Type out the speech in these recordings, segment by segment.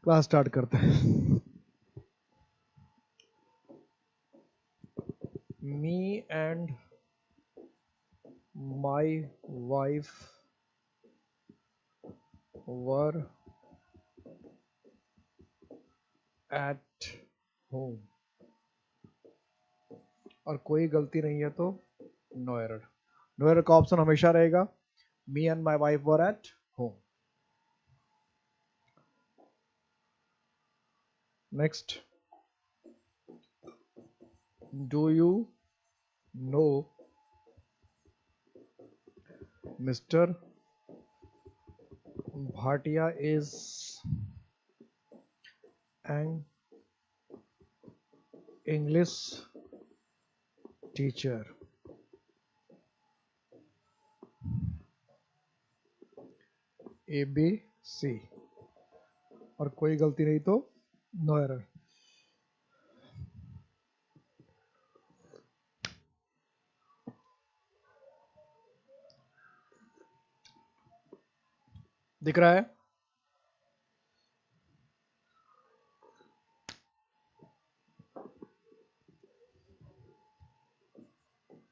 Class start करते हैं। Me and my wife were at home, और कोई गलती नहीं है तो नो एरर। नो एरर का ऑप्शन हमेशा रहेगा me and my wife were at home. Next, do you know mister Bhatia is an English teacher? A B C, और कोई गलती नहीं तो नो एरर। दिख रहा है?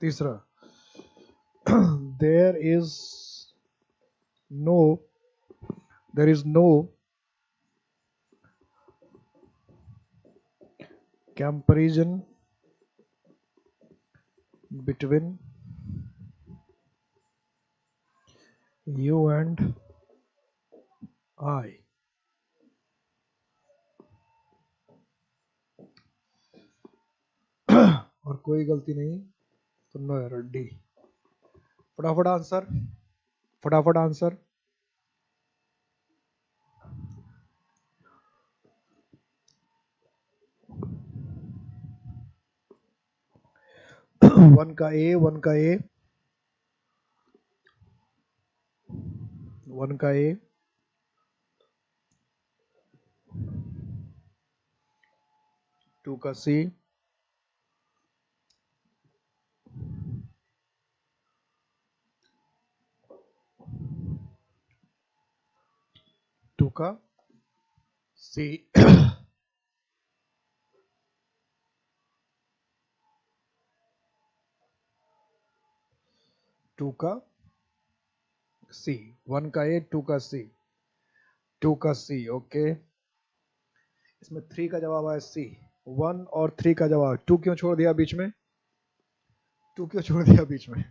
तीसरा, there is no comparison between you and I। और कोई गलती नहीं तो नो एरर, डी। फटाफट आंसर, फटाफट आंसर। वन का ए, वन का ए, वन का ए, टू का सी, टू का सी, टू का सी, वन का ए, टू का सी, टू का सी। ओके, इसमें थ्री का जवाब है सी। वन और थ्री का जवाब, टू क्यों छोड़ दिया बीच में? टू क्यों छोड़ दिया बीच में?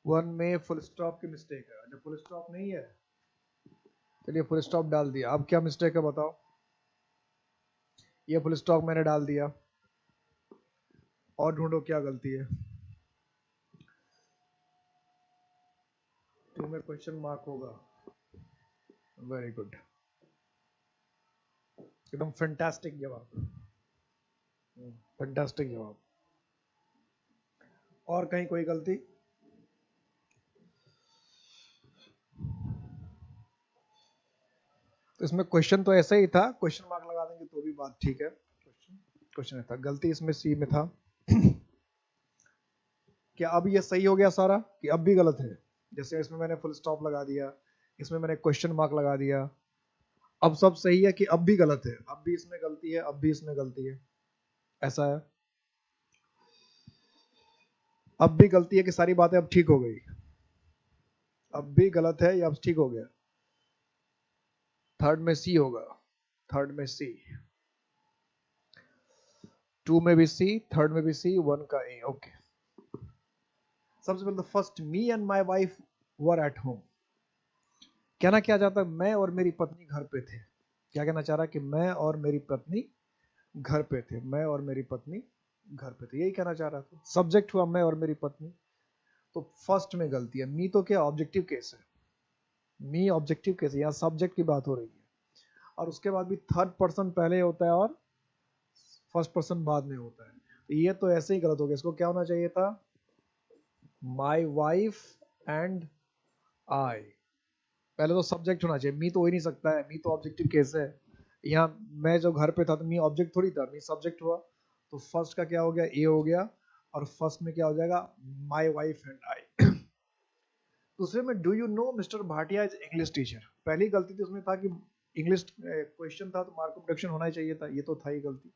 वन में फुल स्टॉप की मिस्टेक है। अच्छा, फुल स्टॉप नहीं है, चलिए फुल स्टॉप डाल दिया। अब क्या मिस्टेक है बताओ? ये फुल स्टॉप मैंने डाल दिया, और ढूंढो क्या गलती है। टू में क्वेश्चन मार्क होगा। वेरी गुड, एकदम फैंटास्टिक जवाब, फैंटास्टिक जवाब। और कहीं कोई गलती? तो इसमें क्वेश्चन तो ऐसा ही था, क्वेश्चन मार्क लगा देंगे तो भी बात ठीक है। क्वेश्चन था, गलती इसमें सी में था। क्या अब ये सही हो गया सारा कि अब भी गलत है? जैसे इसमें मैंने फुल स्टॉप लगा दिया, इसमें मैंने क्वेश्चन मार्क लगा दिया, अब सब सही है कि अब भी गलत है? अब भी इसमें गलती है, अब भी इसमें गलती है, ऐसा है? अब भी गलती है कि सारी बातें अब ठीक हो गई? अब भी गलत है या अब ठीक हो गया? थर्ड में सी होगा, थर्ड में सी, टू में भी सी, थर्ड में भी सी, वन का ए। ओके, सबसे पहले तो first, me and my wife were at home. कहना क्या चाहता है? मैं और मेरी पत्नी घर पे थे। क्या कहना चाह रहा है? कि मैं और मेरी पत्नी घर पे थे, मैं और मेरी पत्नी घर पे थे, यही कहना चाह रहा था। सब्जेक्ट हुआ मैं और मेरी पत्नी, तो फर्स्ट में गलती है। मी तो क्या ऑब्जेक्टिव केस है, मी ऑब्जेक्टिव केस है, यहाँ सब्जेक्ट की बात हो रही है। और उसके बाद भी थर्ड पर्सन पहले होता है और फर्स्ट पर्सन बाद में होता है, तो ये तो ऐसे ही गलत हो गया। इसको क्या होना चाहिए था? My wife and I. पहले तो सब्जेक्ट होना चाहिए, मी तो हो ही नहीं सकता है, मी तो ऑब्जेक्टिव केस है। यहाँ मैं जो घर पे था तो मी ऑब्जेक्ट थोड़ी था, मी सब्जेक्ट हुआ। तो फर्स्ट का क्या हो गया? ए हो गया। और फर्स्ट में क्या हो जाएगा, माई वाइफ एंड आई। दूसरे में do you know mister Bhatia is English teacher. पहली गलती तो उसमें था कि इंग्लिश क्वेश्चन था तो मार्क ऑफ रिडक्शन होना ही चाहिए था, ये तो था ही गलती,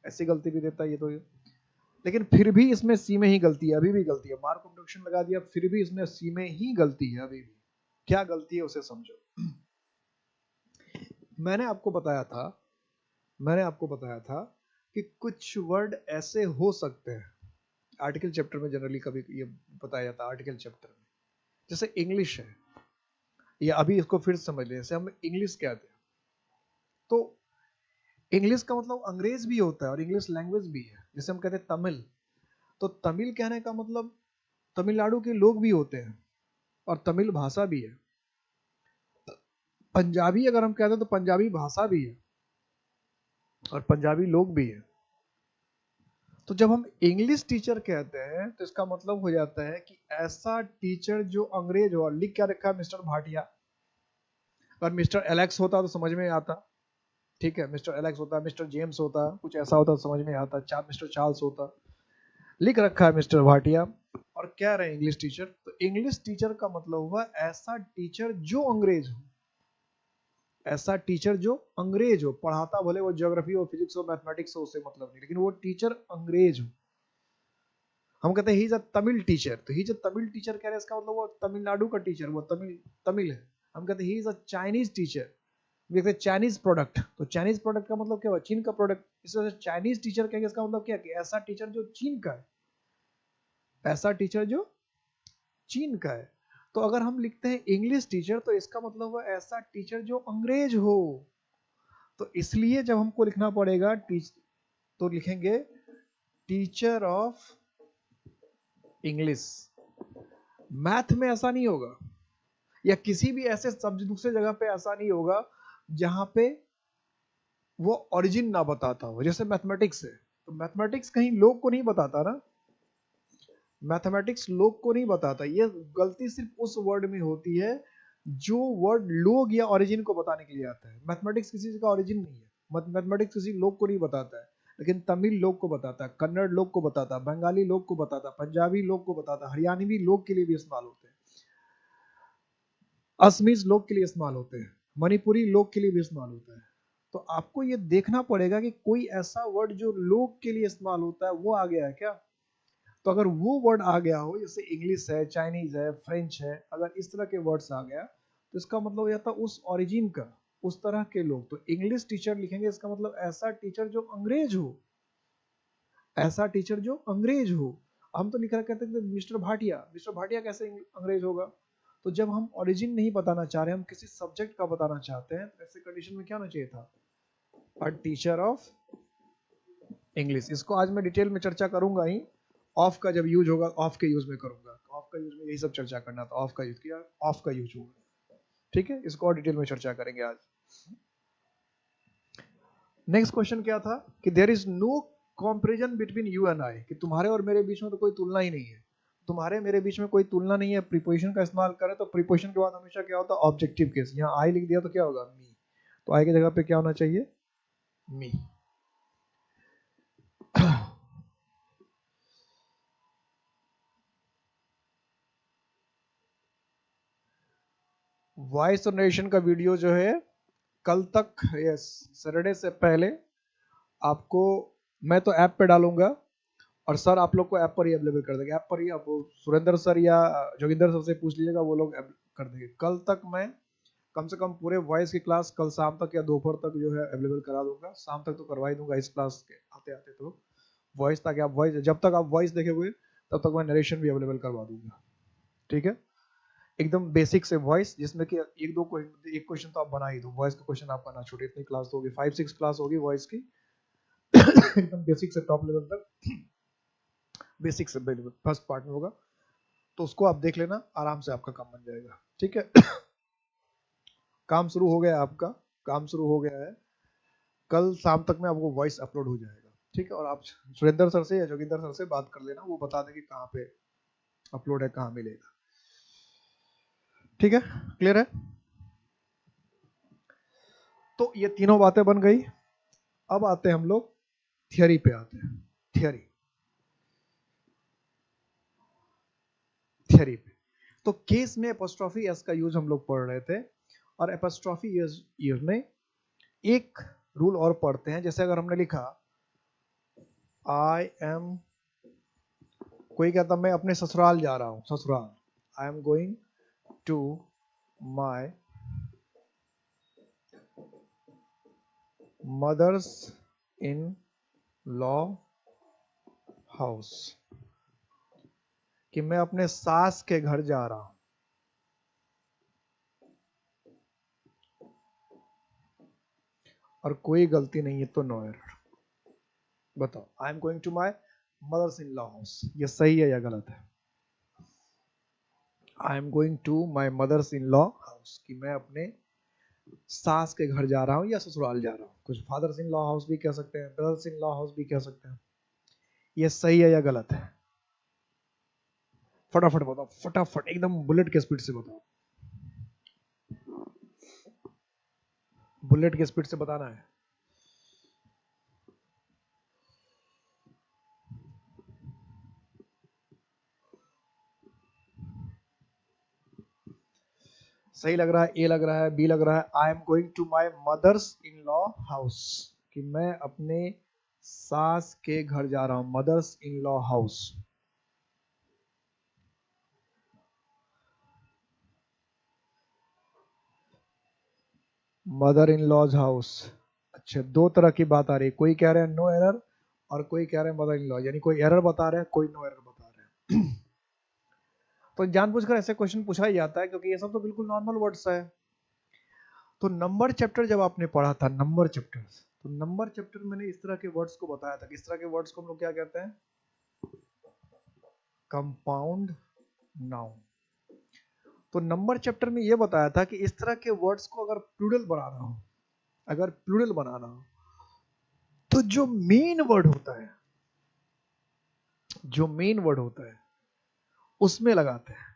ऐसी गलती भी देता ये तो ये। लेकिन फिर भी इसमें सी में ही गलती है, अभी भी गलती है, मार्क ऑफ रिडक्शन लगा दिया फिर भी इसमें सी में ही गलती है अभी भी। क्या गलती है उसे समझो। मैंने आपको बताया था कि कुछ वर्ड ऐसे हो सकते हैं, आर्टिकल चैप्टर में जनरली कभी ये बताया जाता है आर्टिकल चैप्टर में, जैसे इंग्लिश है, या अभी इसको फिर समझ लें, जैसे हम इंग्लिश कहते हैं तो इंग्लिश का मतलब अंग्रेज भी होता है और इंग्लिश लैंग्वेज भी है। जैसे हम कहते हैं तमिल, तो तमिल कहने का मतलब तमिलनाडु के लोग भी होते हैं और तमिल भाषा भी है। पंजाबी अगर हम कहते हैं तो पंजाबी भाषा भी है और पंजाबी लोग भी है। तो जब हम इंग्लिश टीचर कहते हैं तो इसका मतलब हो जाता है कि ऐसा टीचर जो अंग्रेज हो। लिख क्या रखा है, मिस्टर भाटिया। अगर मिस्टर एलेक्स होता तो समझ में आता, ठीक है, मिस्टर एलेक्स होता, मिस्टर जेम्स होता, कुछ ऐसा होता तो समझ में आता, मिस्टर चार्ल्स होता। लिख रखा है मिस्टर भाटिया और कह रहे हैं इंग्लिश टीचर, तो इंग्लिश टीचर का मतलब हुआ ऐसा टीचर जो अंग्रेज हो, ऐसा टीचर जो अंग्रेज हो, पढ़ाता भले वो ज्योग्राफी हो, फिजिक्स हो, मैथमेटिक्स हो, उससे मतलब नहीं, लेकिन वो टीचर अंग्रेज हो। हम कहते हैं he is a Tamil teacher, तो he is a Tamil teacher कह रहे हैं, इसका मतलब वो तमिलनाडु का टीचर, वो तमिल है। हम कहते हैं he is a Chinese teacher, देखते चाइनीज प्रोडक्ट, तो चाइनीज प्रोडक्ट का मतलब क्या हुआ, चीन का प्रोडक्ट। इस वजह से चाइनीज टीचर कहेंगे, इसका मतलब क्या कि ऐसा टीचर जो चीन का है, ऐसा टीचर जो चीन का है। तो अगर हम लिखते हैं इंग्लिश टीचर तो इसका मतलब हुआ ऐसा टीचर जो अंग्रेज हो। तो इसलिए जब हमको लिखना पड़ेगा तो लिखेंगे टीचर ऑफ इंग्लिश। मैथ में ऐसा नहीं होगा, या किसी भी ऐसे सब्जेक्ट दूसरे जगह पे ऐसा नहीं होगा जहां पे वो ओरिजिन ना बताता हो। जैसे मैथमेटिक्स है, तो मैथमेटिक्स कहीं लोग को नहीं बताता ना, मैथमेटिक्स लोग को नहीं बताता। ये गलती सिर्फ उस वर्ड में होती है जो वर्ड लोग या ओरिजिन को बताने के लिए आता है। मैथमेटिक्स किसी का ओरिजिन नहीं है, मैथमेटिक्स किसी लोग को नहीं बताता है, लेकिन तमिल लोग को बताता है, कन्नड़ लोग को बताता है, बंगाली लोग को बताता है, पंजाबी लोग को बताता है, हरियाणवी लोग के लिए भी इस्तेमाल होते हैं, असमीज लोग के लिए इस्तेमाल होते हैं, मणिपुरी लोग के लिए भी इस्तेमाल होता है। तो आपको ये देखना पड़ेगा कि कोई ऐसा वर्ड जो लोग के लिए इस्तेमाल होता है वो आ गया है क्या। तो अगर वो वर्ड आ गया हो, जैसे इंग्लिश है, चाइनीज है, फ्रेंच है, अगर इस तरह के वर्ड्स आ गया तो इसका मतलब हो जाता उस ओरिजिन का, उस तरह के लोग। तो इंग्लिश टीचर लिखेंगे, इसका मतलब ऐसा टीचर जो अंग्रेज हो, ऐसा टीचर जो अंग्रेज हो। हम तो लिख रहे कहते थे मिस्टर भाटिया, मिस्टर भाटिया कैसे अंग्रेज होगा। तो जब हम ओरिजिन नहीं बताना चाह रहे, हम किसी सब्जेक्ट का बताना चाहते हैं, तो ऐसे कंडीशन में क्या होना चाहिए था, अ टीचर ऑफ इंग्लिश। इसको आज मैं डिटेल में चर्चा करूंगा ही, ऑफ का जब यूज होगा, ऑफ के यूज में करूंगा, ऑफ का यूज में यही सब चर्चा करना था, ऑफ का यूज किया, ऑफ का यूज होगा, ठीक है, इसको और डिटेल में चर्चा करेंगे आज। नेक्स्ट क्वेश्चन क्या था कि there is no comparison between you and I, कि तुम्हारे और मेरे बीच में तो कोई तुलना ही नहीं है, तुम्हारे मेरे बीच में कोई तुलना नहीं है। प्रीपोजिशन का इस्तेमाल करें तो प्रीपोजिशन के बाद हमेशा क्या होता है, ऑब्जेक्टिव केस। यहाँ आई लिख दिया तो क्या होगा, मी, तो आई की जगह पे क्या होना चाहिए, मी। वॉइस और नरेशन का वीडियो जो है कल तक, यस, सैटरडे से पहले आपको मैं तो ऐप पे डालूंगा और सर आप लोग को ऐप पर ही अवेलेबल कर देंगे। ऐप पर ही आप सुरेंद्र सर या जोगिंदर सर से पूछ लीजिएगा, वो लोग कर देंगे। कल तक मैं कम से कम पूरे वॉइस की क्लास कल शाम तक या दोपहर तक जो है अवेलेबल करा दूंगा। शाम तक तो करवा ही दूंगा इस क्लास के आते आते तो वॉइस, ताकि आप वॉइस, जब तक आप वॉइस देखे हुए तब तक मैं नरेशन भी अवेलेबल करवा दूंगा, ठीक है। एकदम बेसिक से वॉइस, जिसमें कि एक दो एक क्वेश्चन तो आप बना ही दो, वॉइस का क्वेश्चन आपका ना छूटे। इतनी क्लास तो होगी, 5-6 क्लास होगी वॉइस की। एकदम बेसिक से टॉप लेवल तक, बेसिक से फर्स्ट पार्ट में होगा, तो उसको आप देख लेना, आराम से आपका काम बन जाएगा, ठीक है। काम शुरू हो गया आपका, काम शुरू हो गया है। कल शाम तक में आपको वॉइस अपलोड हो जाएगा, ठीक है। और आप सुरेंद्र सर से या जोगिंदर सर से बात कर लेना, वो बता देंगे कहाँ पे अपलोड है, कहाँ मिलेगा, ठीक है, क्लियर है। तो ये तीनों बातें बन गई। अब आते हैं हम लोग थियरी पे, आते हैं थियरी। थियरी पे। तो केस में एपोस्ट्रोफी एस का यूज हम लोग पढ़ रहे थे, और एपोस्ट्रोफी यूज में एक रूल और पढ़ते हैं। जैसे अगर हमने लिखा आई एम, कोई कहता मैं अपने ससुराल जा रहा हूं, ससुराल, I am going to my mother's in law house, कि मैं अपने सास के घर जा रहा हूं। और कोई गलती नहीं है तो नो एरर। बताओ, I am going to my mother's in law house, ये सही है या गलत है? I am going to my mother's in law house, कि मैं अपने सास के घर जा रहा हूं या ससुराल जा रहा हूं। कुछ फादर्स इन लॉ हाउस भी कह सकते हैं, ब्रदर्स इन लॉ हाउस भी कह सकते हैं। ये सही है या गलत है? फटाफट बताओ, फटाफट एकदम बुलेट के स्पीड से बताओ, बुलेट के स्पीड से बताना है। सही लग रहा है, ए लग रहा है, बी लग रहा है? I am going to my mother's in law house, कि मैं अपने सास के घर जा रहा हूं, mother's in law house. Mother in law's house. अच्छा, दो तरह की बात आ रही है, कोई कह रहे हैं नो एरर और कोई कह रहे हैं मदर इन लॉ, यानी कोई एरर बता रहे हैं, कोई नो एरर बता रहे हैं। तो जानबूझकर ऐसे क्वेश्चन पूछा ही जाता है, क्योंकि ये सब तो बिल्कुल नॉर्मल वर्ड्स है। तो नंबर चैप्टर जब आपने पढ़ा था, नंबर चैप्टर, तो नंबर चैप्टर में मैंने इस तरह के वर्ड्स को बताया था कि इस तरह के वर्ड्स को हम लोग क्या कहते हैं? Compound noun. तो नंबर चैप्टर में ये बताया था कि इस तरह के वर्ड्स को अगर प्लूरल बनाना हो, अगर प्लूरल बनाना हो, तो जो मेन वर्ड होता है, जो मेन वर्ड होता है उसमें लगाते हैं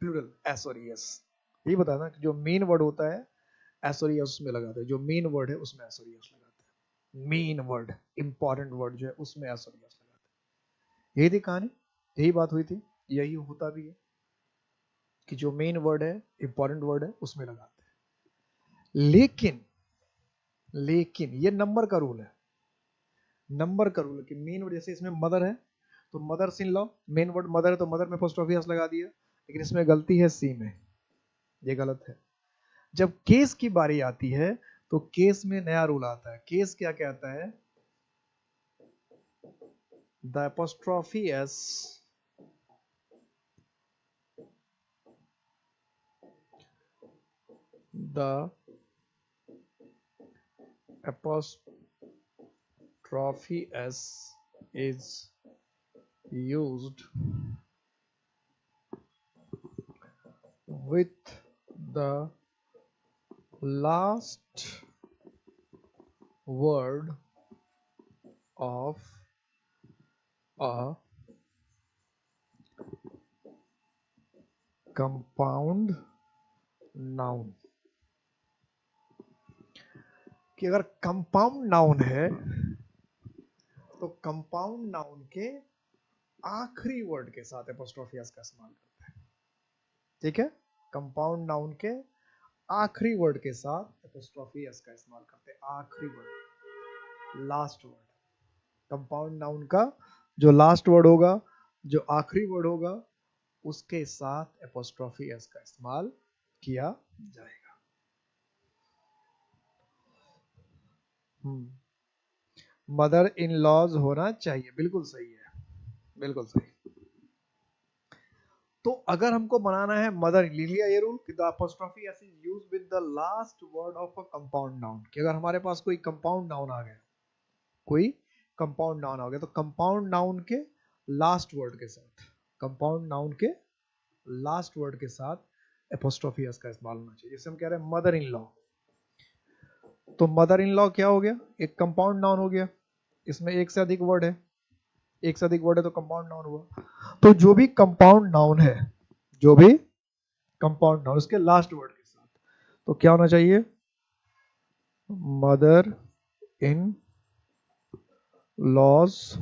प्लूरल, एस और यस। यही बताया ना कि जो मेन वर्ड होता है एस और यस उसमें लगाते हैं, जो मेन वर्ड है उसमें एस और यस लगाते हैं। मेन वर्ड, इंपॉर्टेंट वर्ड जो है उसमें एस और यस लगाते हैं। यही थी कहानी, यही बात हुई थी, यही होता भी है कि जो मेन वर्ड है, इंपॉर्टेंट वर्ड है, उसमें लगाते हैं। लेकिन लेकिन ये नंबर का रूल है, नंबर का रूल है कि मेन वर्ड, जैसे इसमें मदर है तो mother's in law, main word mother है तो मदर में अपोस्ट्रोफी एस लगा दिया, लेकिन इसमें गलती है सी में, ये गलत है। जब केस की बारी आती है तो केस में नया रूल आता है। केस क्या कहता है? The apostrophe S the apostrophe s is used with the last word of a compound noun। कि अगर कंपाउंड नाउन है तो कंपाउंड नाउन के आखिरी वर्ड के साथ एपोस्ट्रोफी एस का इस्तेमाल करते हैं। ठीक है, कंपाउंड नाउन के आखिरी वर्ड के साथ एपोस्ट्रोफी एस का इस्तेमाल करते हैं। आखिरी word, last word, compound noun का जो लास्ट वर्ड होगा, जो आखिरी वर्ड होगा, उसके साथ एपोस्ट्रोफी एस का इस्तेमाल किया जाएगा। मदर इन लॉज होना चाहिए, बिल्कुल सही है, बिल्कुल सही। तो अगर हमको बनाना है मदर, ले लिया ये रूल कि the apostrophe S is used with the last word of a compound noun, कि अगर हमारे पास कोई कंपाउंड नाउन आ गया, कोई कंपाउंड नाउन आ गया, तो कंपाउंड नाउन के लास्ट वर्ड के साथ, कंपाउंड नाउन के लास्ट वर्ड के साथ एपोस्ट्रोफी एस का इस्तेमाल होना चाहिए। जैसे हम कह रहे हैं मदर इन लॉ, तो मदर इन लॉ क्या हो गया? एक कंपाउंड नाउन हो गया, इसमें एक से अधिक वर्ड है, एक से अधिक वर्ड है तो कंपाउंड नाउन हुआ। तो जो भी कंपाउंड नाउन है, जो भी कंपाउंड नाउन उसके लास्ट वर्ड के साथ, तो क्या होना चाहिए? Mother in law's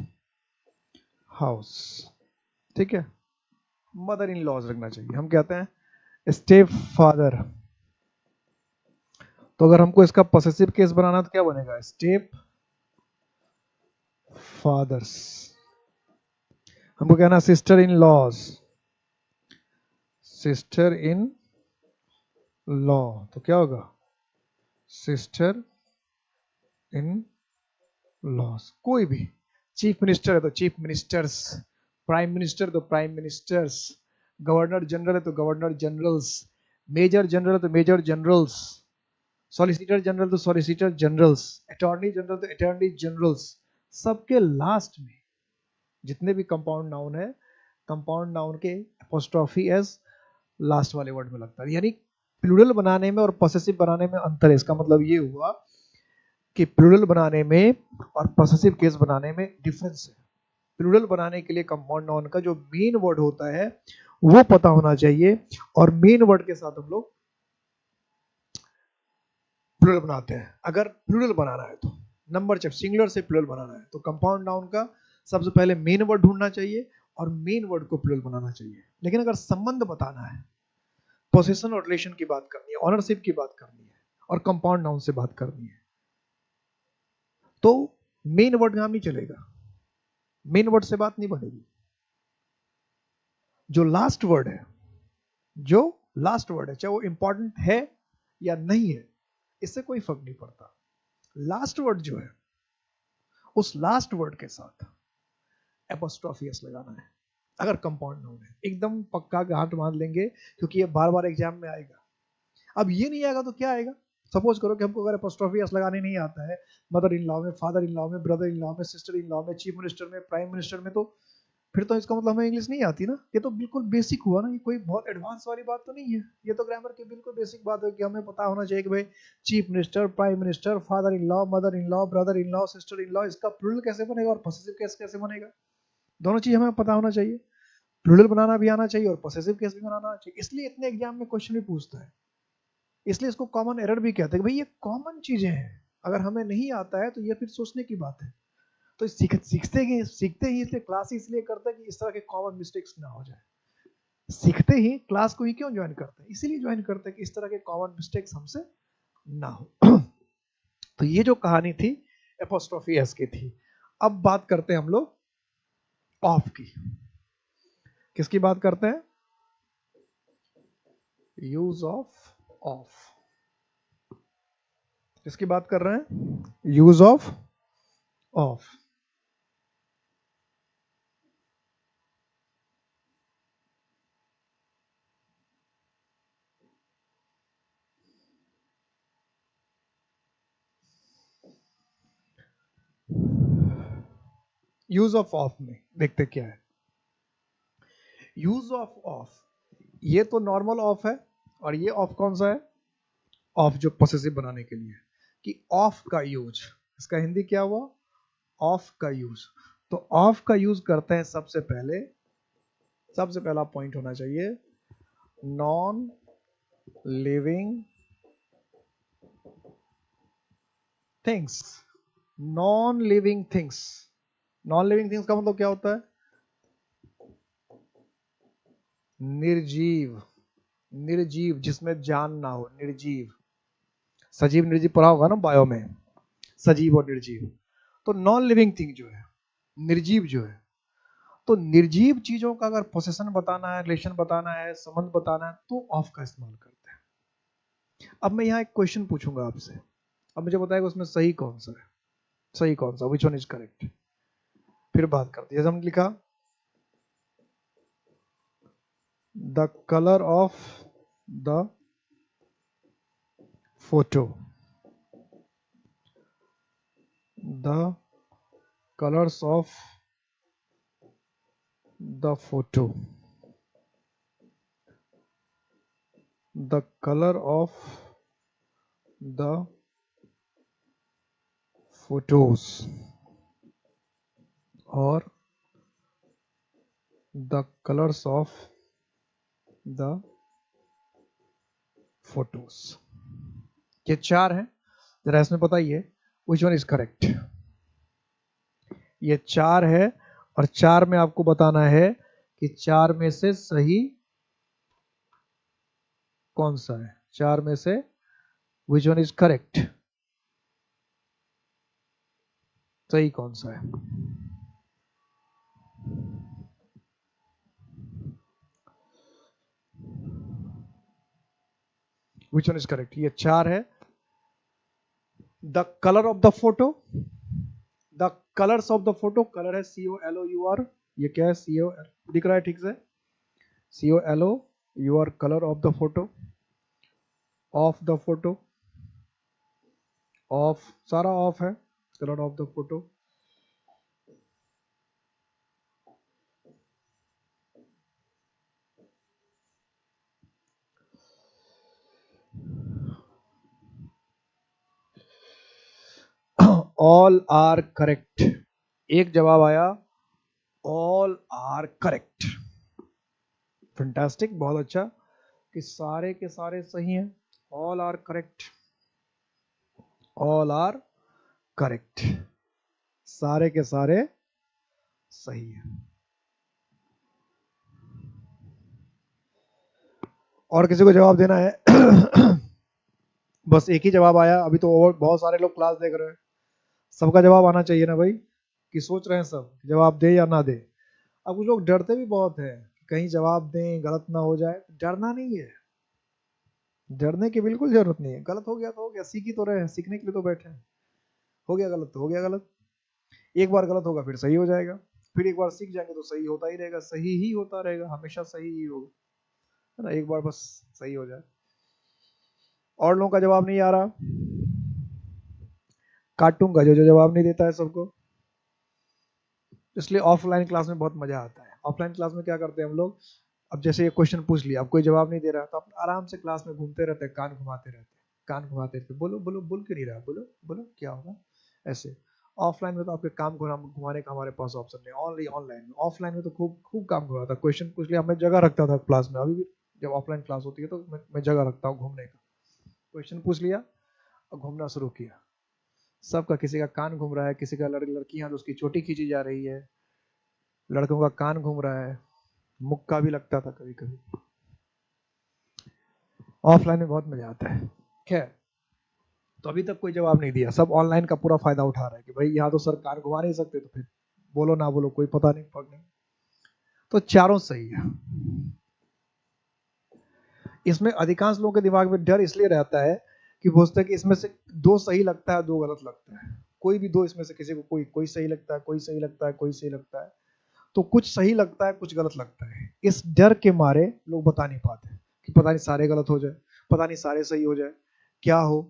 house. ठीक है, मदर इन लॉज रखना चाहिए। हम कहते हैं स्टेप फादर, तो अगर हमको इसका पॉसेसिव केस बनाना तो क्या बनेगा, स्टेप फादर्स। हमको कहना sister in law's, sister in law, तो क्या होगा सिस्टर इन लॉज। कोई भी चीफ मिनिस्टर है तो चीफ मिनिस्टर्स, प्राइम मिनिस्टर तो प्राइम मिनिस्टर्स, गवर्नर जनरल है तो गवर्नर जनरल्स, मेजर जनरल है तो मेजर जनरल्स, सॉलिसिटर जनरल तो सॉलिसिटर जनरल्स, अटॉर्नी जनरल तो अटॉर्नी जनरल्स। सबके लास्ट में जितने भी कंपाउंड नाउन है, कंपाउंड नाउन के एपोस्ट्रोफी एस लास्ट वाले वर्ड में लगता है। यानी प्लूरल बनाने में और पॉसेसिव बनाने में अंतर है। इसका मतलब ये हुआ कि प्लूरल बनाने में और पॉसेसिव केस बनाने में डिफरेंस है। प्लूरल बनाने के लिए कंपाउंड नाउन का जो मेन वर्ड होता है वो पता होना चाहिए, और मेन वर्ड के साथ हम लोग प्लूरल बनाते हैं। अगर प्लूरल बनाना है तो नंबर जब सिंगुलर से प्लूरल बनाना है तो कंपाउंड नाउन का सबसे पहले मेन वर्ड ढूंढना चाहिए और मेन वर्ड को प्लूरल बनाना चाहिए। लेकिन अगर संबंध बताना है, पोजीशन और रिलेशन की बात करनी है, ऑनरशिप की बात करनी है और कंपाउंड नाउन से बात करनी है, तो मेन वर्ड काम नहीं चलेगा, मेन वर्ड से बात नहीं बनेगी। जो लास्ट वर्ड है, जो लास्ट वर्ड है, चाहे वो इंपॉर्टेंट है या नहीं है, इससे कोई फर्क नहीं पड़ता। लास्ट वर्ड जो है, उस लास्ट वर्ड के साथ एपोस्ट्रोफी एस लगाना है अगर कंपाउंड नाउन है। एकदम पक्का गांठ मान लेंगे क्योंकि ये बार बार एग्जाम में आएगा। अब ये नहीं आएगा तो क्या आएगा, सपोज करो कि हमको अगर एपोस्ट्रोफी एस लगाने नहीं आता है मदर इन लॉ में, फादर इन लॉ में, ब्रदर इन लॉ में, सिस्टर इन लॉ में, चीफ मिनिस्टर में, प्राइम मिनिस्टर में, तो फिर तो इसका मतलब हमें इंग्लिश नहीं आती ना। ये तो बिल्कुल बेसिक हुआ ना, ये कोई बहुत एडवांस वाली बात तो नहीं है। ये तो ग्रामर की बिल्कुल बेसिक बात है कि हमें पता होना चाहिए कि भाई chief minister, prime minister, father in law, mother in law, brother in law, sister in law, इसका प्लूरल कैसे बनेगा और पॉसेसिव केस कैसे बनेगा, दोनों चीज हमें पता होना चाहिए। प्लूरल बनाना भी आना चाहिए और पॉसेसिव केस भी बनाना आना चाहिए। इसलिए इतने एग्जाम में क्वेश्चन भी पूछता है, इसलिए इसको कॉमन एरर भी कहते हैं कि भाई ये कॉमन चीजें हैं, अगर हमें नहीं आता है तो ये फिर सोचने की बात है। तो सीखते ही इसलिए क्लास इसलिए करते हैं कि इस तरह के कॉमन मिस्टेक्स ना हो जाए। सीखते ही क्लास को ही क्यों ज्वाइन करते हैं, इसीलिए ज्वाइन करते हैं कि इस तरह के कॉमन मिस्टेक्स हमसे ना हो। तो ये जो कहानी थी एपोस्ट्रोफी एस की थी। अब बात करते हैं हम लोग ऑफ की। किसकी बात करते हैं, यूज ऑफ ऑफ। किसकी बात कर रहे हैं, use of of. Use of of में देखते क्या है। यूज ऑफ ऑफ, ये तो नॉर्मल ऑफ है और ये ऑफ कौन सा है, ऑफ जो पॉसेसिव बनाने के लिए कि ऑफ का यूज, इसका हिंदी क्या हुआ, ऑफ का यूज। तो ऑफ का यूज करते हैं सबसे पहला पॉइंट होना चाहिए non living things. Non living things, non living things का मतलब क्या होता है, निर्जीव, निर्जीव जिसमें जान ना हो, निर्जीव। सजीव निर्जीव पढ़ा होगा ना बायो में, सजीव और निर्जीव। तो नॉन लिविंग थिंग जो है, निर्जीव जो है, तो निर्जीव चीजों का अगर पोसेशन बताना है, रिलेशन बताना है, संबंध बताना है, तो ऑफ का इस्तेमाल करते हैं। अब मैं यहाँ एक क्वेश्चन पूछूंगा आपसे, अब मुझे बताएगा उसमें सही कौन सा है, सही कौन सा, विच वन इज करेक्ट। फिर बात करते हैं, जैसे हमने लिखा the colour of the photo, the colours of the photo, the colour of the photos और the colours of the photos. ये चार हैं, जरा इसमें बताइए विच वन इज करेक्ट। ये चार है और चार में आपको बताना है कि चार में से सही कौन सा है, चार में से विच वन इज करेक्ट, सही कौन सा है। विच वन इज करेक्ट, ये चार है। The colour of the photo, the colours of the photo, colour है COLOUR, ये क्या है, CO दिख रहा है ठीक से, COLOUR, colour of the photo, of the photo, of, सारा ऑफ है, colour of the photo. All are correct, एक जवाब आया, ऑल आर करेक्ट, फैंटास्टिक, बहुत अच्छा कि सारे के सारे सही हैं, all are correct, all are correct, सारे के सारे सही है। और किसी को जवाब देना है? बस एक ही जवाब आया अभी तो, और बहुत सारे लोग क्लास देख रहे हैं, सबका जवाब आना चाहिए ना भाई, कि सोच रहे हैं सब जवाब दे या ना दे। अब कुछ लोग डरते भी बहुत है, कहीं जवाब दें गलत ना हो जाए, डरना नहीं है, डरने की बिल्कुल जरूरत नहीं है, गलत हो गया तो हो गया, सीख ही तो रहे हैं, सीखने के लिए तो बैठे हैं, हो गया गलत तो हो गया गलत, एक बार गलत होगा फिर सही हो जाएगा, फिर एक बार सीख जाएंगे तो सही होता ही रहेगा, सही ही होता रहेगा, हमेशा सही ही होगा, है ना, एक बार बस सही हो जाए। और लोगों का जवाब नहीं आ रहा, काटूंगा जो जो जवाब नहीं देता है सबको, इसलिए ऑफलाइन क्लास में बहुत मजा आता है। ऑफलाइन क्लास में क्या करते हैं हम लोग, अब जैसे ये क्वेश्चन पूछ लिया, अब कोई जवाब नहीं दे रहा तो आप आराम से क्लास में घूमते रहते हैं, कान घुमाते रहते हैं, कान घुमाते रहते, बोलो बोलो, बोल क्यों नहीं रहा, बोलो बोलो क्या होगा, ऐसे। ऑफलाइन में तो आपके काम घुमाने का हमारे पास ऑप्शन नहीं, ऑनली ऑनलाइन में, ऑफलाइन में तो खूब खूब काम घुमाता, क्वेश्चन पूछ लिया, मैं जगह रखता था क्लास में, अभी भी जब ऑफलाइन क्लास होती है तो मैं जगह रखता हूँ घूमने का, क्वेश्चन पूछ लिया और घूमना शुरू किया, सबका, किसी का कान घूम रहा है, किसी का लड़कियां तो उसकी चोटी खींची जा रही है, लड़कों का कान घूम रहा है, मुक्का भी लगता था कभी कभी। ऑफलाइन में बहुत मजा आता है। खैर, तो अभी तक कोई जवाब नहीं दिया, सब ऑनलाइन का पूरा फायदा उठा रहे हैं कि भाई यहाँ तो सर कान घुमा नहीं सकते, तो फिर बोलो ना बोलो कोई पता नहीं, फर्क नहीं, तो चारों सही है। इसमें अधिकांश लोगों के दिमाग में डर इसलिए रहता है कि सोचते हैं कि इसमें से दो सही लगता है, दो गलत लगता है, कोई भी दो इसमें से किसी को, कोई कोई सही लगता है, कोई सही लगता है, कोई सही लगता है, तो कुछ सही लगता है कुछ गलत लगता है, इस डर के मारे लोग बता नहीं पाते कि पता नहीं सारे गलत हो जाए, पता नहीं सारे सही हो जाए, क्या हो,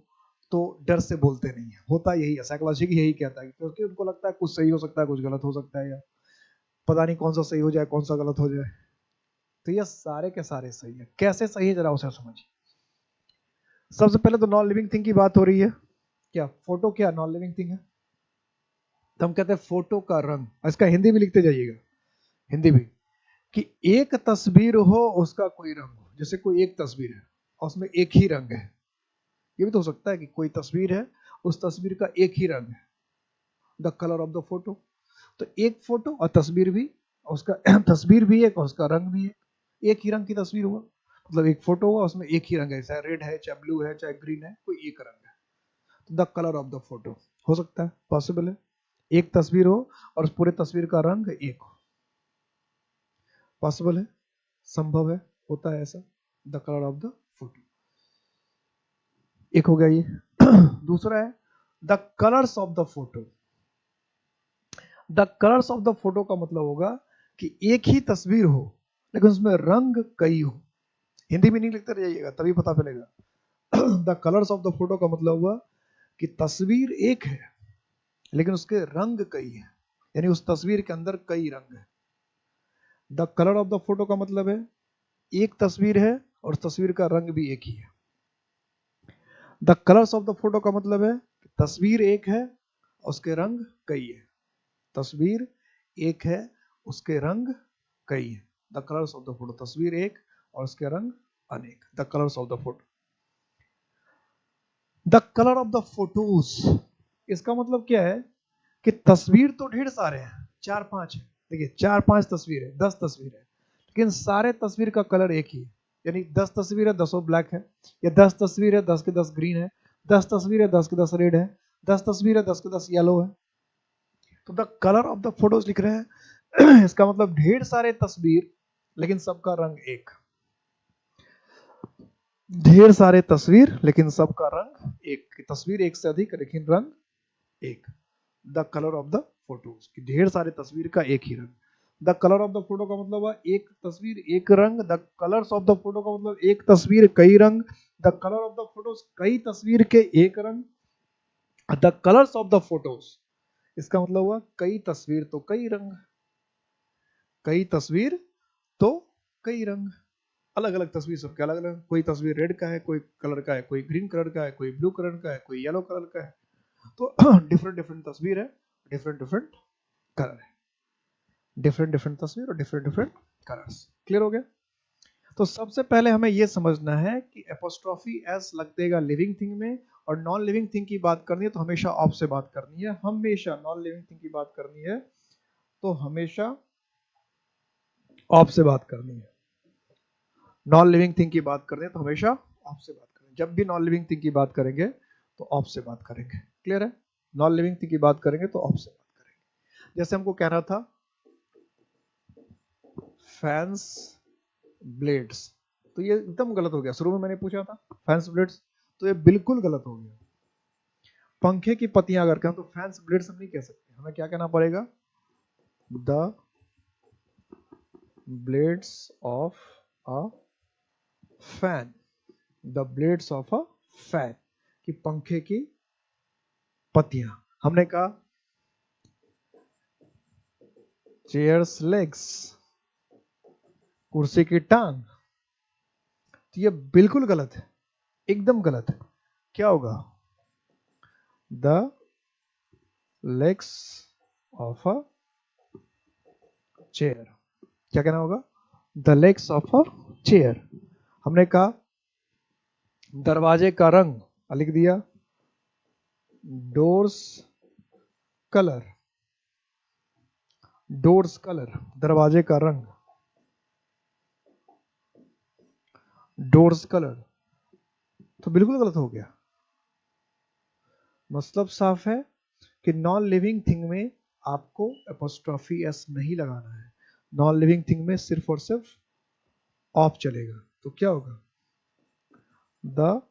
तो डर से बोलते नहीं है, होता यही है, साइकोलॉजी यही कहता है, क्योंकि उनको लगता है कुछ सही हो सकता है कुछ गलत हो सकता है, या पता नहीं कौन सा सही हो जाए कौन सा गलत हो जाए, तो ये सारे के सारे सही है। कैसे सही है जरा उसे समझिए। सबसे पहले तो नॉन लिविंग थिंग की बात हो रही है, क्या फोटो क्या नॉन लिविंग थिंग है, तो हम कहते हैं फोटो का रंग, इसका हिंदी भी लिखते जाइएगा, हिंदी भी, कि एक तस्वीर हो उसका कोई रंग हो, जैसे कोई एक तस्वीर है और उसमें एक ही रंग है, ये भी तो हो सकता है कि कोई तस्वीर है उस तस्वीर का एक ही रंग है, the colour of the photo, तो एक फोटो और तस्वीर भी, उसका तस्वीर भी एक और उसका रंग भी एक, एक ही रंग की तस्वीर हुआ, मतलब एक फोटो हुआ उसमें एक ही रंग है, चाहे रेड है चाहे ब्लू है चाहे ग्रीन है, कोई एक रंग है, तो the colour of the photo हो सकता है, पॉसिबल है, एक तस्वीर हो और उस पूरे तस्वीर का रंग एक हो, पॉसिबल है, संभव है, होता है ऐसा, the colour of the photo, एक हो गया ये। दूसरा है the colours of the photo, the colours of the photo का मतलब होगा कि एक ही तस्वीर हो लेकिन उसमें रंग कई हो, हिंदी में नहीं लिखते रहिएगा तभी पता चलेगा। The colours of the photo का मतलब हुआ कि तस्वीर एक है लेकिन उसके रंग कई है, यानी उस तस्वीर के अंदर कई रंग है। The colour of the photo का मतलब है एक तस्वीर है और उस तस्वीर का रंग भी एक ही है। The colours of the photo का मतलब है तस्वीर एक है उसके रंग कई है, तस्वीर एक है उसके रंग कई है, the colours of the photo, तस्वीर एक और उसके रंग अनेक, the colours of the photo. The colour of the photos, इसका मतलब क्या है कि तस्वीर तो ढेर सारे हैं, चार पांच है, देखिए चार पांच तस्वीर है, 10 तस्वीर है, लेकिन सारे तस्वीर का कलर एक ही है। यानी 10 तस्वीर है, 10 ब्लैक है, या 10 तस्वीर है, 10 के 10 ग्रीन है, 10 तस्वीर है, 10 के 10 रेड है, 10 तस्वीर है, 10 के 10 येलो है। तो the colour of the photos लिख रहे हैं इसका मतलब ढेर सारे तस्वीर लेकिन सबका रंग एक। ढेर सारे तस्वीर लेकिन सबका रंग एक। तस्वीर एक से अधिक लेकिन रंग एक। The colour of the photos, ढेर सारे तस्वीर का एक ही रंग। The colour of the photo का मतलब है एक तस्वीर एक रंग। The colours of the photo का मतलब एक तस्वीर कई रंग। The colour of the photos कई तस्वीर के एक रंग। The colours of the photos इसका मतलब हुआ कई तस्वीर तो कई रंग, कई तस्वीर तो कई रंग। अलग अलग तस्वीर सबके अलग अलग। कोई तस्वीर रेड का है, कोई कलर का है, कोई ग्रीन कलर का है, कोई ब्लू कलर का है, कोई येलो कलर का है। तो डिफरेंट डिफरेंट तस्वीर है, डिफरेंट डिफरेंट कलर है। डिफरेंट डिफरेंट तस्वीर और डिफरेंट डिफरेंट कलर्स। क्लियर हो गया? तो सबसे पहले हमें यह समझना है कि एपोस्ट्रोफी एस लगेगा लिविंग थिंग में, और नॉन लिविंग थिंग की बात करनी है तो हमेशा ऑफ से बात करनी है। हमेशा नॉन लिविंग थिंग की बात करनी है तो हमेशा ऑफ से बात करनी है। नॉन लिविंग थिंग की बात करनी है तो हमेशा ऑफ से बात करेंगे। जब भी नॉन लिविंग थिंग की बात करेंगे तो ऑफ से बात करेंगे। क्लियर है? नॉन लिविंग थिंग की बात करेंगे तो ऑफ से बात करेंगे। जैसे हमको कहना था फैंस ब्लेड्स, तो ये एकदम गलत हो गया। शुरू में मैंने पूछा था फैंस ब्लेड्स, तो ये बिल्कुल गलत हो गया। पंखे की पत्तियां अगर कहें तो फैंस ब्लेड्स हम नहीं कह सकते, हमें क्या कहना पड़ेगा? The blades of a fan. The blades of a fan, कि पंखे की पत्तियां। हमने कहा चेयर्स लेग्स, कुर्सी की टांग, तो ये बिल्कुल गलत है, एकदम गलत है। क्या होगा? The legs of a chair. क्या कहना होगा? The legs of a chair. हमने कहा दरवाजे का रंग, लिख दिया डोर्स कलर। डोर्स कलर, दरवाजे का रंग, डोर्स कलर, तो बिल्कुल गलत हो गया। मतलब साफ है कि नॉन लिविंग थिंग में आपको एपोस्ट्रोफी एस नहीं लगाना है। नॉन लिविंग थिंग में सिर्फ और सिर्फ ऑफ चलेगा। तो क्या होगा? The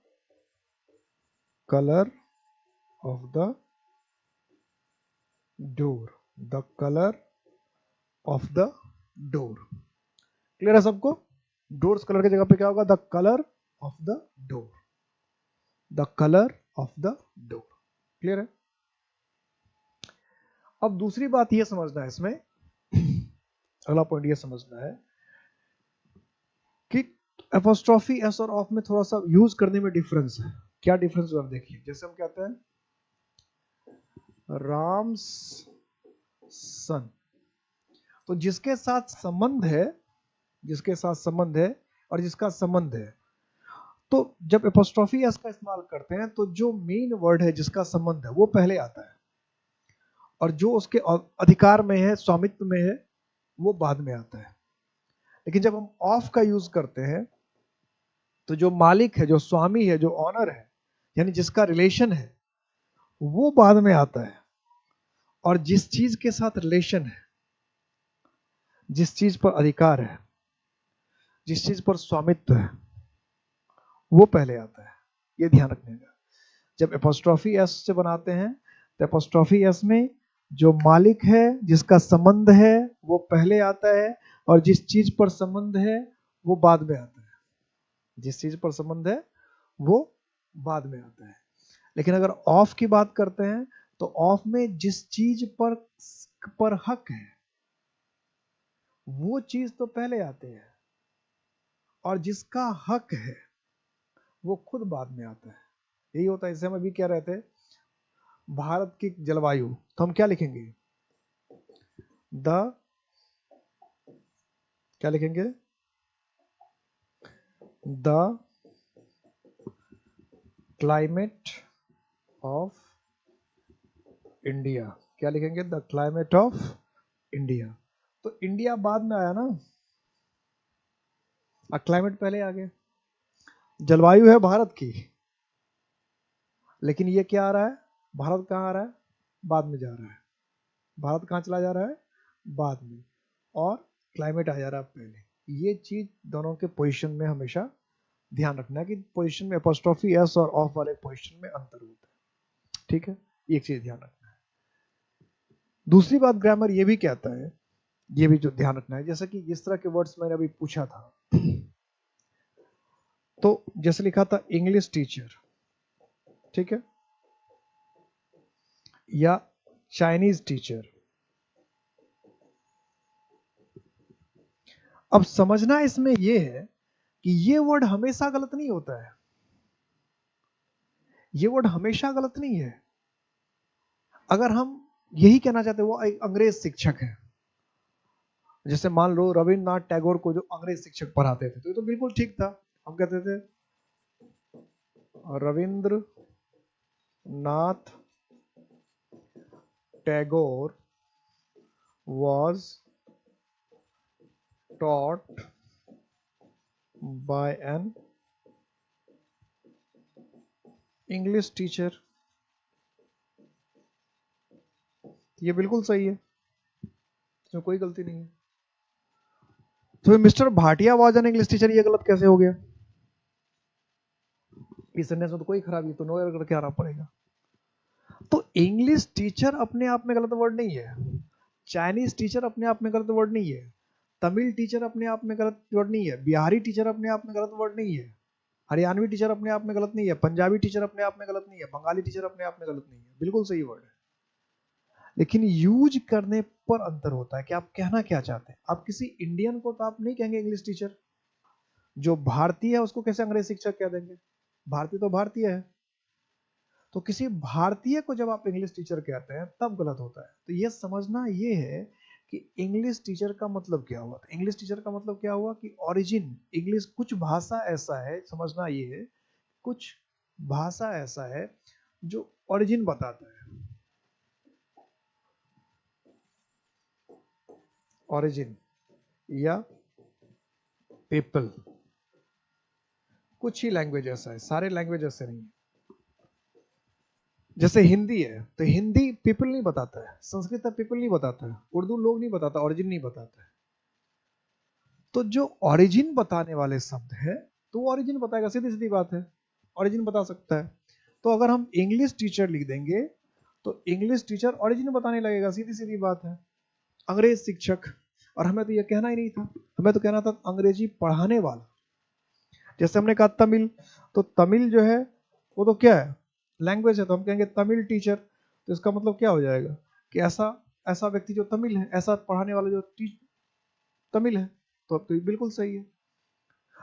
colour of the door. The colour of the door. Clear है सबको? डोर्स कलर की जगह पे क्या होगा? The colour of the door. The colour of the door. Clear है? अब दूसरी बात यह समझना है इसमें, अगला पॉइंट यह समझना है कि एपोस्ट्रोफी एस और ऑफ में थोड़ा सा यूज करने में डिफरेंस है। क्या डिफरेंस है? देखिए, जैसे हम कहते हैं राम्स सन, तो जिसके साथ संबंध है, जिसके साथ संबंध है और जिसका संबंध है, तो जब एपोस्ट्रोफी एस का इस्तेमाल करते हैं तो जो मेन वर्ड है जिसका संबंध है वो पहले आता है, और जो उसके अधिकार में है, स्वामित्व में है, वो बाद में आता है। लेकिन जब हम ऑफ का यूज करते हैं तो जो मालिक है, जो स्वामी है, जो ऑनर है, यानी जिसका रिलेशन है, वो बाद में आता है। और जिस चीज के साथ रिलेशन है, जिस चीज पर अधिकार है, जिस चीज पर स्वामित्व है, वो पहले आता है। ये ध्यान रखने का। जब एपोस्ट्रोफी एस से बनाते हैं तो एपोस्ट्रोफी एस में जो मालिक है, जिसका संबंध है, वो पहले आता है, और जिस चीज पर संबंध है वो बाद में आता है। जिस चीज पर संबंध है वो बाद में आता है। लेकिन अगर ऑफ की बात करते हैं तो ऑफ में जिस चीज पर हक है वो चीज तो पहले आते हैं, और जिसका हक है वो खुद बाद में आता है। यही होता है। जैसे हम अभी कह रहे थे भारत की जलवायु, तो हम क्या लिखेंगे? द, क्या लिखेंगे? The climate of India. क्या लिखेंगे? The climate of India. तो इंडिया बाद में आया ना, क्लाइमेट पहले आ गया। जलवायु है भारत की, लेकिन ये क्या आ रहा है, भारत कहाँ आ रहा है, बाद में जा रहा है। भारत कहाँ चला जा रहा है, बाद में, और क्लाइमेट आ जा रहा है पहले। ये चीज दोनों के पोजीशन में हमेशा ध्यान रखना है कि पोजीशन में एपोस्ट्रोफी एस और ऑफ वाले पोजीशन में अंतर होता है। ठीक है, एक चीज ध्यान रखना है। दूसरी बात ग्रामर ये भी कहता है, ये भी जो ध्यान रखना है, जैसे कि जिस तरह के वर्ड्स मैंने अभी पूछा था, तो जैसे लिखा था इंग्लिश टीचर, ठीक है, या चाइनीज टीचर। अब समझना इसमें यह है कि ये वर्ड हमेशा गलत नहीं होता है, ये वर्ड हमेशा गलत नहीं है। अगर हम यही कहना चाहते वो एक अंग्रेज शिक्षक है, जैसे मान लो रविन्द्रनाथ टैगोर को जो अंग्रेज शिक्षक पढ़ाते थे, तो ये तो बिल्कुल ठीक था। हम कहते थे Rabindranath Tagore was taught by an English teacher। ये बिल्कुल सही है, इसमें कोई गलती नहीं है। तो mister Bhatia was an English teacher, ये गलत कैसे हो गया? इस सेंटेंस में तो कोई खराबी, तो नो एरर करके आना पड़ेगा। तो इंग्लिश टीचर अपने आप में गलत वर्ड नहीं है, चाइनीज टीचर अपने आप में गलत वर्ड नहीं है, तमिल टीचर अपने आप में गलत वर्ड नहीं है, बिहारी टीचर अपने आप में गलत वर्ड नहीं है, हरियाणवी टीचर अपने आप में गलत नहीं है, पंजाबी टीचर अपने आप में गलत नहीं है, बंगाली टीचर अपने आप में गलत नहीं है, बिल्कुल सही वर्ड है। लेकिन यूज करने पर अंतर होता है कि आप कहना क्या चाहते हैं। आप किसी इंडियन को तो आप नहीं कहेंगे इंग्लिश टीचर, जो भारतीय है उसको कैसे अंग्रेज शिक्षक कह देंगे? भारतीय तो भारतीय है। तो किसी भारतीय को जब आप इंग्लिश टीचर कहते हैं तब गलत होता है। तो ये समझना ये है कि इंग्लिश टीचर का मतलब क्या हुआ। तो इंग्लिश टीचर का मतलब क्या हुआ कि ओरिजिन इंग्लिश, कुछ भाषा ऐसा है, समझना ये है, कुछ भाषा ऐसा है जो ओरिजिन बताता है। ओरिजिन या पीपल, कुछ ही लैंग्वेज ऐसा है, सारे लैंग्वेज ऐसे नहीं है। जैसे हिंदी है तो हिंदी पीपल नहीं बताता है, संस्कृत पीपल नहीं बताता है, उर्दू लोग नहीं बताता, ओरिजिन नहीं बताता है। तो जो ओरिजिन बताने वाले शब्द है तो वो ओरिजिन बताएगा, सीधी सीधी बात है, ओरिजिन बता सकता है। तो अगर हम इंग्लिश टीचर लिख देंगे तो इंग्लिश टीचर ओरिजिन बताने लगेगा, सीधी सीधी बात है। अंग्रेज शिक्षक, और हमें तो यह कहना ही नहीं था, हमें तो कहना था अंग्रेजी पढ़ाने वाला। जैसे हमने कहा तमिल, तो तमिल जो है वो तो क्या है, लैंग्वेज है, तो हम कहेंगे तमिल टीचर। तो इसका मतलब क्या हो जाएगा कि ऐसा ऐसा व्यक्ति जो तमिल है, ऐसा पढ़ाने वाला जो तमिल है। तो अब तो ये बिल्कुल सही है,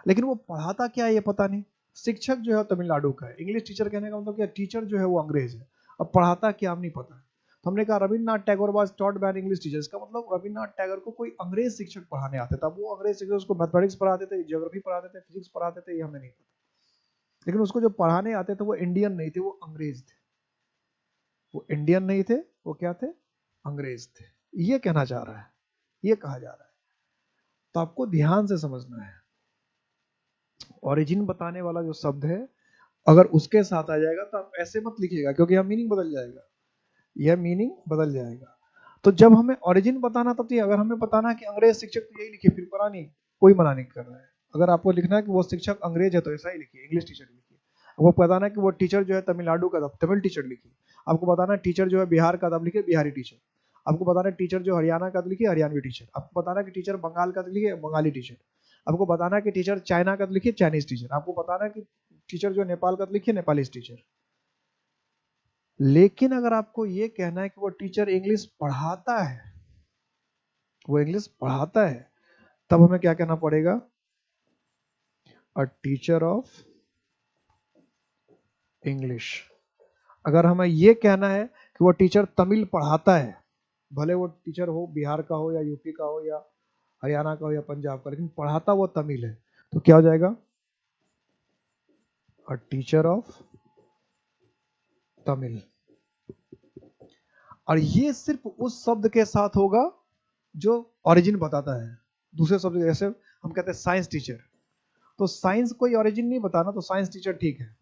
लेकिन वो पढ़ाता क्या है ये पता नहीं। शिक्षक जो है तमिलनाडु का है, इंग्लिश टीचर कहने का मतलब क्या, टीचर जो है वो अंग्रेज है, अब पढ़ाता क्या हम नहीं पता। तो हमने कहा Rabindranath Tagore was taught by N English teacher, इसका मतलब रविन्द्रनाथ टैगोर को कोई अंग्रेज शिक्षक पढ़ाने आते थे। वो अंग्रेज शिक्षक उसको मैथमेटिक्स पढ़ाते थे, ज्योग्राफी पढ़ाते थे, फिजिक्स पढ़ाते थे, ये हमें नहीं पता। लेकिन उसको जो पढ़ाने आते थे वो इंडियन नहीं थे, वो अंग्रेज थे। वो इंडियन नहीं थे, वो क्या थे, अंग्रेज थे। ये कहना चाह रहा है, ये कहा जा रहा है। तो आपको ध्यान से समझना है, ओरिजिन बताने वाला जो शब्द है अगर उसके साथ आ जाएगा तो आप ऐसे मत लिखिएगा, क्योंकि यह मीनिंग बदल जाएगा, यह मीनिंग बदल जाएगा। तो जब हमें ओरिजिन बताना, तब तो अगर हमें बताना है कि अंग्रेज शिक्षक, तो यही लिखिए, फिर पढ़ा नहीं, कोई मना नहीं कर रहा है। अगर आपको लिखना है कि वो शिक्षक अंग्रेज है तो ऐसा ही लिखिए, इंग्लिश टीचर लिखिए। आपको बताना है कि वो टीचर जो है तमिलनाडु का, तमिल टीचर लिखिए। आपको बताना है टीचर जो है बिहार का, तब लिखिए बिहारी टीचर। आपको बताना है टीचर जो हरियाणा का, तो लिखिए हरियाणवी टीचर। आपको बताना है कि टीचर बंगाल का, तो लिखिए बंगाली टीचर। आपको बताना है कि टीचर चाइना का, तो लिखिए चाइनीज टीचर। आपको बताना है कि टीचर जो नेपाल का, तो लिखिए नेपाली टीचर। लेकिन अगर आपको ये कहना है कि वो टीचर इंग्लिश पढ़ाता है, वो इंग्लिश पढ़ाता है, तब हमें क्या कहना पड़ेगा, अ टीचर ऑफ इंग्लिश। अगर हमें ये कहना है कि वो टीचर तमिल पढ़ाता है, भले वो टीचर हो बिहार का हो या यूपी का हो या हरियाणा का हो या पंजाब का, लेकिन पढ़ाता वो तमिल है, तो क्या हो जाएगा, अ टीचर ऑफ तमिल। और ये सिर्फ उस शब्द के साथ होगा जो ओरिजिन बताता है। दूसरे शब्द जैसे हम कहते हैं साइंस टीचर, तो साइंस कोई ओरिजिन नहीं बताना तो साइंस टीचर ठीक है,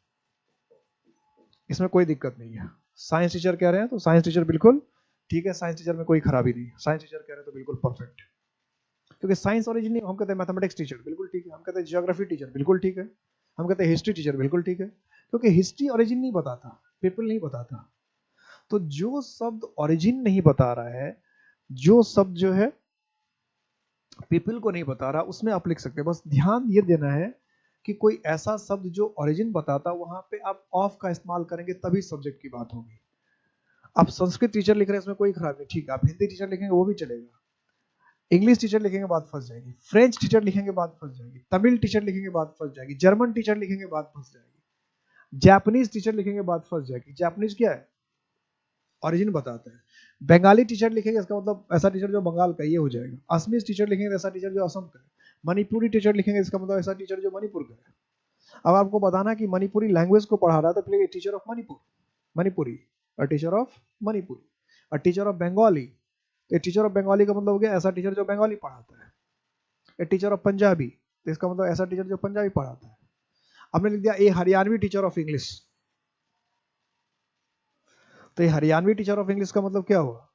इसमें कोई दिक्कत नहीं है। साइंस टीचर कह रहे हैं तो साइंस टीचर बिल्कुल ठीक है, साइंस टीचर में कोई खराबी नहीं, साइंस टीचर कह रहे हैं तो बिल्कुल परफेक्ट। क्योंकि साइंस ओरिजिन नहीं, हम कहते हैं मैथमेटिक्स टीचर बिल्कुल ठीक है, हम कहते हैं ज्योग्राफी टीचर बिल्कुल ठीक है, हम कहते हैं हिस्ट्री टीचर बिल्कुल ठीक है, क्योंकि हिस्ट्री ओरिजिन नहीं बताता, पीपल नहीं बताता। तो जो शब्द ओरिजिन नहीं बता रहा है, जो शब्द जो है पीपल को नहीं बता रहा, उसमें आप लिख सकते हैं। बस ध्यान ये देना है कि कोई ऐसा शब्द जो ओरिजिन बताता, वहां पे आप ऑफ का इस्तेमाल करेंगे तभी सब्जेक्ट की बात होगी। आप संस्कृत टीचर लिख रहे हैं इसमें कोई खराब नहीं, ठीक है, आप हिंदी टीचर लिखेंगे वो भी चलेगा, इंग्लिश टीचर लिखेंगे बात फंस जाएगी, फ्रेंच टीचर लिखेंगे बात फंस जाएगी, तमिल टीचर लिखेंगे बात फंस जाएगी, जर्मन टीचर लिखेंगे बात फंस जाएगी, जापानीज टीचर लिखेंगे बात फंस जाएगी। जापानीज क्या है, ओरिजिन बताता है। बंगाली टीचर लिखेंगे इसका मतलब ऐसा टीचर जो बंगाल का, ये हो जाएगा। असमीज टीचर लिखेंगे ऐसा टीचर जो असम का है। मणिपुरी टीचर लिखेंगे इसका मतलब ऐसा टीचर जो मणिपुर का है। अब आपको बताना कि मणिपुरी लैंग्वेज को पढ़ा रहा है तो फिर टीचर ऑफ मणिपुर, मणिपुरी, और टीचर ऑफ मणिपुरी, और टीचर ऑफ बंगाली, तो टीचर ऑफ बंगाली का मतलब हो गया ऐसा टीचर जो बंगाली पढ़ाता है। ए टीचर ऑफ पंजाबी, तो इसका मतलब ऐसा टीचर जो पंजाबी पढ़ाता है। हमने लिख दिया ए हरियाणवी टीचर ऑफ इंग्लिश, तो ये हरियाणवी टीचर ऑफ इंग्लिश का मतलब क्या हुआ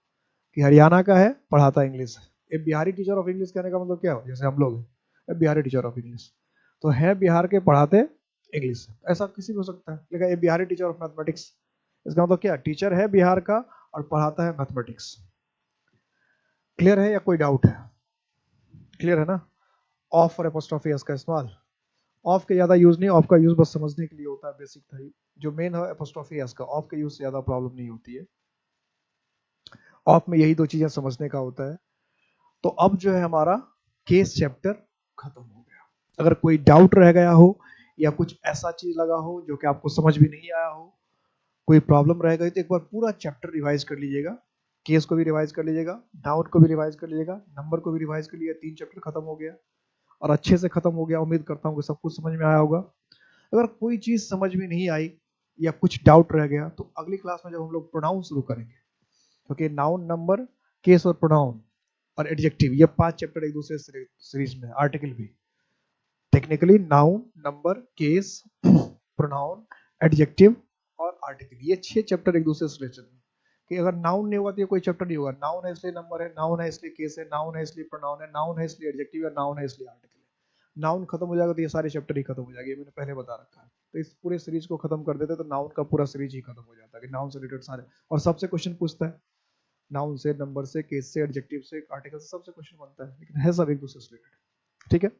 कि हरियाणा का है, पढ़ाता है English. A Bihari teacher of English कहने का मतलब क्या हुआ, जैसे हम लोग हैं बिहारी टीचर ऑफ इंग्लिश, तो है बिहार के, पढ़ाते इंग्लिश। ऐसा किसी भी हो सकता है। लेकिन ए बिहारी टीचर ऑफ मैथमेटिक्स, इसका मतलब क्या, टीचर है बिहार का और पढ़ाता है मैथमेटिक्स। क्लियर है या कोई डाउट है? क्लियर है ना? ऑफ और एपोस्ट्रोफी का इस्तेमाल, ऑफ के ज्यादा यूज नहीं, ऑफ का यूज बस समझने के लिए होता है, बेसिक था। जो मेन है एपोस्ट्रोफी का, ऑफ के यूज से ज्यादा प्रॉब्लम नहीं होती है। ऑफ में यही दो चीजें समझने का होता है। तो अब जो है हमारा केस चैप्टर खत्म हो गया। अगर कोई डाउट रह गया हो या कुछ ऐसा चीज लगा हो जो कि आपको समझ भी नहीं आया हो, कोई प्रॉब्लम रह गई, तो एक बार पूरा चैप्टर रिवाइज कर लीजिएगा। केस को भी रिवाइज कर लीजिएगा, नाउन को भी रिवाइज कर लीजिएगा, नंबर को भी रिवाइज कर लीजिएगा। 3 चैप्टर खत्म हो गया और अच्छे से खत्म हो गया। उम्मीद करता हूँ कि सब कुछ समझ में आया होगा। अगर कोई चीज समझ में नहीं आई या कुछ डाउट रह गया तो अगली क्लास में जब हम लोग प्रोनाउन शुरू करेंगे, क्योंकि नाउन, नंबर, केस और प्रोनाउन और एडजेक्टिव, ये 5 चैप्टर एक दूसरे सीरीज में। आर्टिकल भी technically noun, number, case, pronoun, adjective और आर्टिकल, ये 6 चैप्टर एक दूसरे से रिलेटेड में। कि अगर नाउन नहीं होगा तो ये कोई चैप्टर नहीं होगा। नाउन है इसलिए नंबर है, नाउन है इसलिए केस है, नाउन है इसलिए प्रोनाउन है, नाउन है इसलिए एडजेक्टिव है, नाउन है इसलिए आर्टिकल है। नाउन खत्म हो जाएगा तो ये सारे चैप्टर ही खत्म हो जाएंगे, मैंने पहले बता रखा है। तो इस पूरे सीरीज को खत्म कर देते तो नाउन का पूरा सीरीज ही खत्म हो जाता है, कि नाउन से रिलेटेड सारे। और सबसे क्वेश्चन पूछता है नाउन से, नंबर से, केस से, एडजेक्टिव से, आर्टिकल से, सबसे क्वेश्चन बनता है, लेकिन है सब एक दूसरे से रिलेटेड। ठीक है।